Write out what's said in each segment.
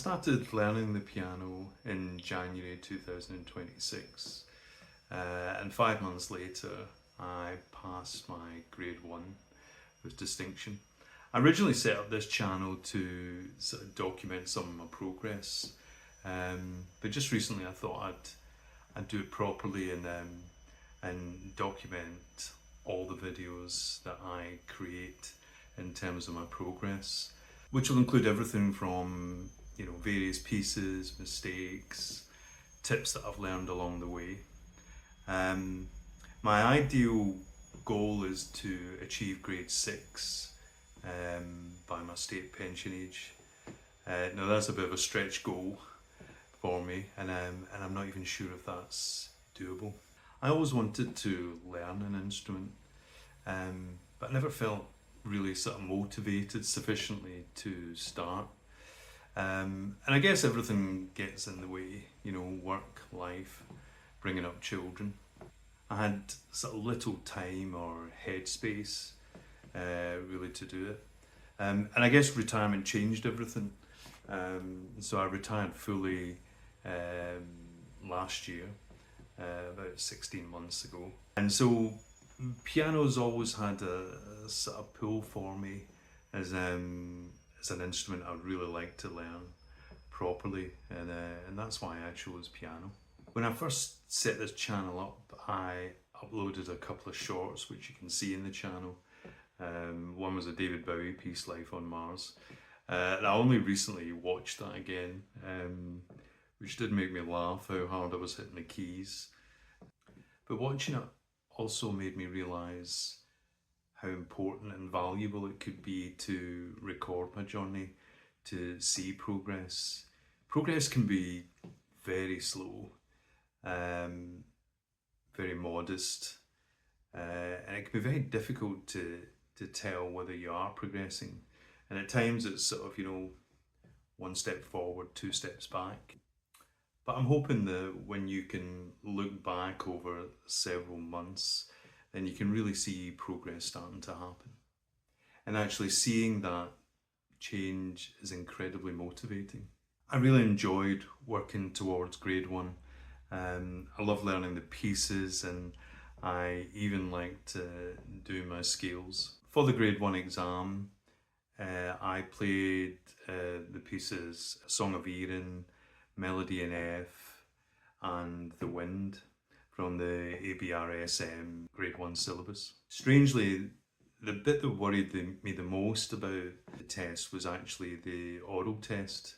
started learning the piano in January 2026, and 5 months later I passed my grade 1 with distinction. I originally set up this channel to sort of document some of my progress, but just recently I thought I'd do it properly and document all the videos that I create in terms of my progress, which will include everything from various pieces, mistakes, tips that I've learned along the way. My ideal goal is to achieve grade 6 by my state pension age. Now that's a bit of a stretch goal for me, and I'm not even sure if that's doable. I always wanted to learn an instrument, but I never felt really sort of motivated sufficiently to start. And I guess everything gets in the way, work, life, bringing up children. I had sort of little time or headspace really to do it. And I guess retirement changed everything. So I retired fully last year, about 16 months ago. And so piano's always had a sort of pull for me as an instrument I'd really like to learn properly, and that's why I chose piano. When I first set this channel up, I uploaded a couple of shorts which you can see in the channel. One was a David Bowie piece, Life on Mars. And I only recently watched that again, which did make me laugh how hard I was hitting the keys. But watching it also made me realise how important and valuable it could be to record my journey, to see progress. Progress can be very slow, very modest, and it can be very difficult to tell whether you are progressing. And at times it's sort of, one step forward, 2 steps back. But I'm hoping that when you can look back over several months, then you can really see progress starting to happen. And actually seeing that change is incredibly motivating. I really enjoyed working towards grade 1. I love learning the pieces, and I even like to do my scales. For the grade 1 exam, I played the pieces Song of Erin, Melody in F, and The Wind from the ABRSM Grade 1 syllabus. Strangely, the bit that worried me the most about the test was actually the oral test.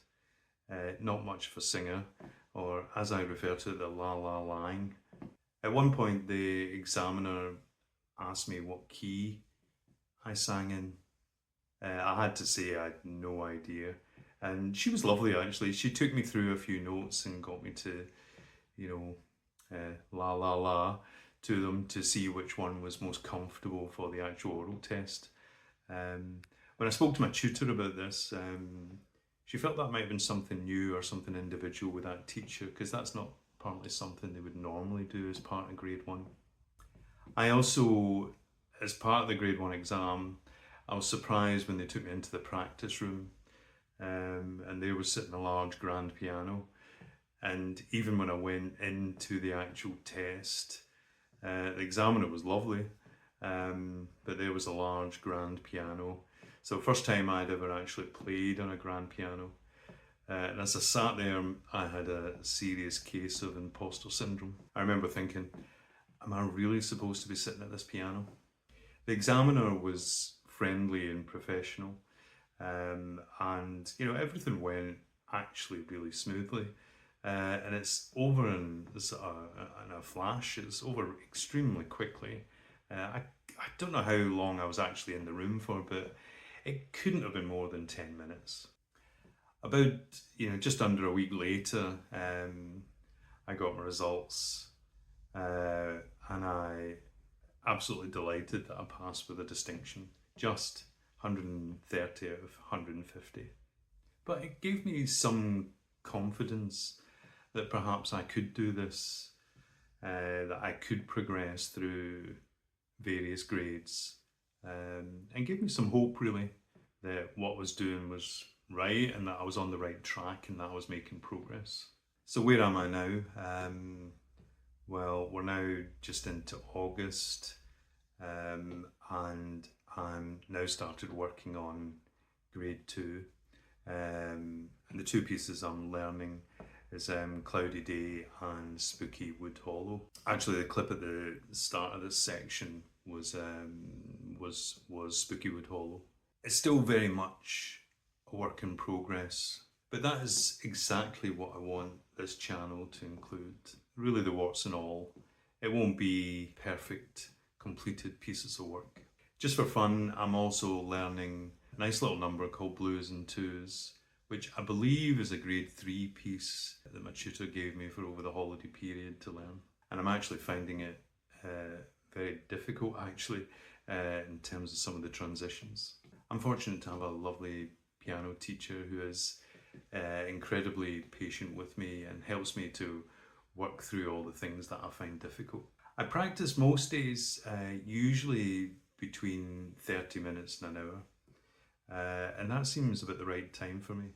Not much of a singer, or as I refer to it, the la-la-line. At one point the examiner asked me what key I sang in. I had to say I had no idea, and she was lovely actually. She took me through a few notes and got me to, la la la to them to see which one was most comfortable for the actual oral test. When I spoke to my tutor about this, she felt that might have been something new or something individual with that teacher, because that's not apparently something they would normally do as part of grade 1. I also, as part of the grade 1 exam, I was surprised when they took me into the practice room, and there was sitting a large grand piano. And even when I went into the actual test, the examiner was lovely, but there was a large grand piano. So first time I'd ever actually played on a grand piano. And as I sat there, I had a serious case of imposter syndrome. I remember thinking, am I really supposed to be sitting at this piano? The examiner was friendly and professional, and everything went actually really smoothly. And it's over in a flash. It's over extremely quickly. I don't know how long I was actually in the room for, but it couldn't have been more than 10 minutes. About just under a week later, I got my results, and I absolutely delighted that I passed with a distinction, just 130 out of 150. But it gave me some confidence that perhaps I could do this, that I could progress through various grades, and gave me some hope really that what I was doing was right and that I was on the right track and that I was making progress. So where am I now? Well, we're now just into August, and I'm now started working on grade 2, and the two pieces I'm learning is Cloudy Day and Spooky Wood Hollow. Actually, the clip at the start of this section was Spooky Wood Hollow. It's still very much a work in progress, but that is exactly what I want this channel to include. Really the warts and all. It won't be perfect, completed pieces of work. Just for fun, I'm also learning a nice little number called Blues and Twos, which I believe is a grade 3 piece that my tutor gave me for over the holiday period to learn. And I'm actually finding it very difficult actually in terms of some of the transitions. I'm fortunate to have a lovely piano teacher who is incredibly patient with me and helps me to work through all the things that I find difficult. I practice most days usually between 30 minutes and an hour, and that seems about the right time for me.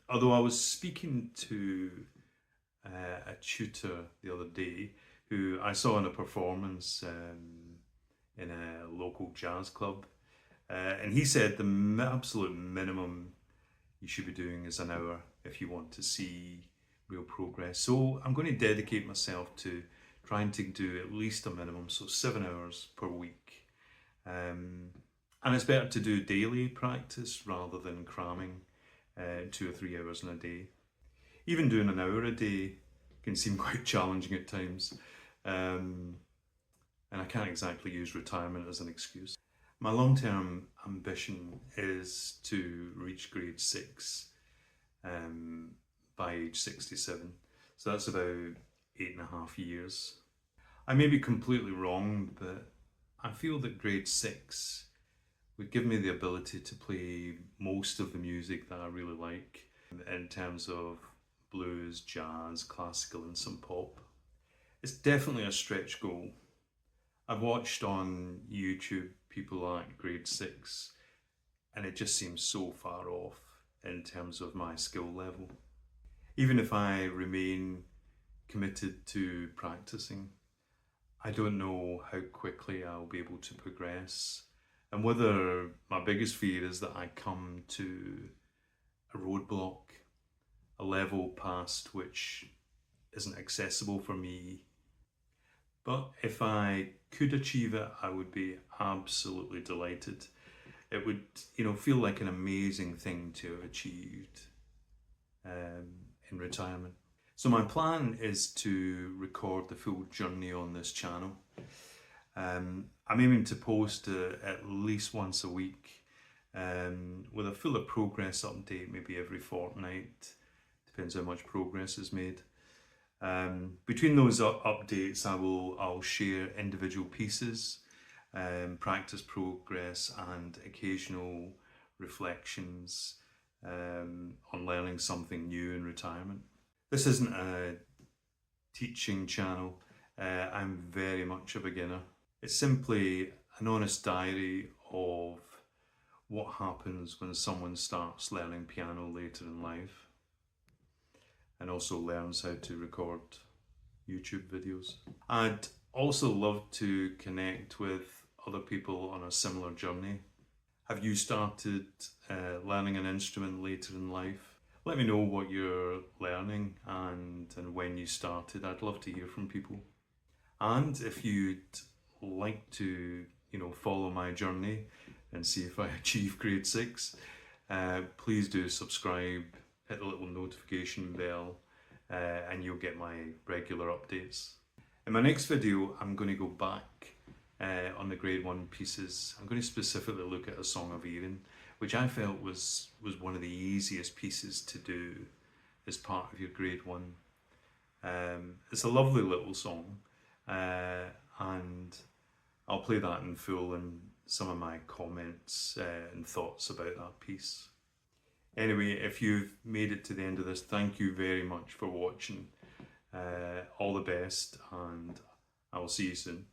Although I was speaking to a tutor the other day who I saw in a performance in a local jazz club, and he said the absolute minimum you should be doing is an hour if you want to see real progress. So I'm going to dedicate myself to trying to do at least a minimum, so 7 hours per week. And it's better to do daily practice rather than cramming 2 or 3 hours in a day. Even doing an hour a day can seem quite challenging at times. And I can't exactly use retirement as an excuse. My long-term ambition is to reach grade 6 by age 67. So that's about 8.5 years. I may be completely wrong, but I feel that grade 6 would give me the ability to play most of the music that I really like in terms of blues, jazz, classical and some pop. It's definitely a stretch goal. I've watched on YouTube people at grade 6 and it just seems so far off in terms of my skill level. Even if I remain committed to practicing, I don't know how quickly I'll be able to progress and whether my biggest fear is that I come to a roadblock, a level past which isn't accessible for me. But if I could achieve it, I would be absolutely delighted. It would, feel like an amazing thing to have achieved in retirement. So my plan is to record the full journey on this channel. I'm aiming to post at least once a week with a fuller progress update, maybe every fortnight. Depends how much progress is made. Between those updates, I'll share individual pieces, practice progress, and occasional reflections on learning something new in retirement. This isn't a teaching channel. I'm very much a beginner. It's simply an honest diary of what happens when someone starts learning piano later in life and also learns how to record YouTube videos. I'd also love to connect with other people on a similar journey. Have you started learning an instrument later in life? Let me know what you're learning and when you started. I'd love to hear from people. And if you'd like to, follow my journey and see if I achieve grade 6, please do subscribe, hit the little notification bell, and you'll get my regular updates. In my next video, I'm going to go back on the grade 1 pieces. I'm going to specifically look at A Song of Erin, which I felt was one of the easiest pieces to do as part of your grade 1. It's a lovely little song, and I'll play that in full in some of my comments and thoughts about that piece. Anyway, if you've made it to the end of this, thank you very much for watching. All the best, and I will see you soon.